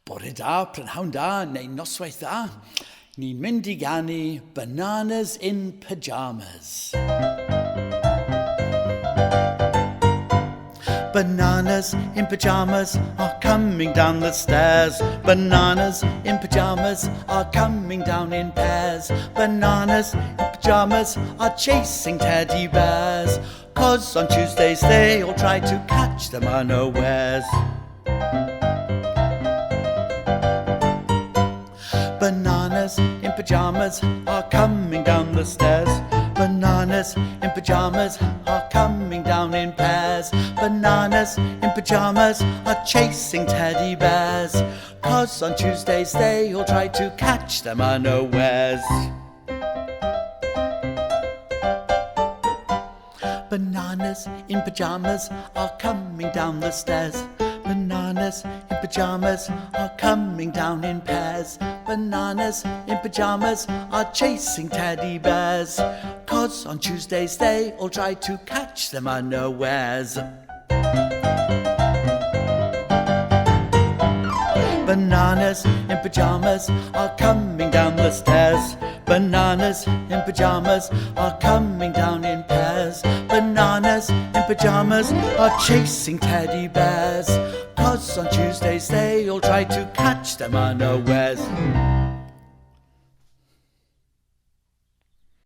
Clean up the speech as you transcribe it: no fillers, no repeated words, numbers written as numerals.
Bore da, prynhawn da, neu noswaith da. Ni'n mynd I ganu bananas in pyjamas. Bananas in pyjamas are coming down the stairs. Bananas in pyjamas are coming down in pairs. Bananas in pyjamas are chasing teddy bears. 'Cause on Tuesdays they all try to catch them unawares. Bananas in pyjamas are coming down the stairs. Bananas in pyjamas are coming down in pairs. Bananas in pyjamas are chasing teddy bears. 'Cause on Tuesdays they all try to catch them unawares. Bananas in pyjamas are coming down the stairs. Bananas in pyjamas are coming down in pairs. Bananas in pyjamas are chasing teddy bears. 'Cause on Tuesdays they all try to catch them unawares. Bananas in pyjamas are coming down the stairs. Bananas in pyjamas are coming down in pairs. Bananas in pyjamas are chasing teddy bears. 'Cause on Tuesdays they all try to catch them unawares.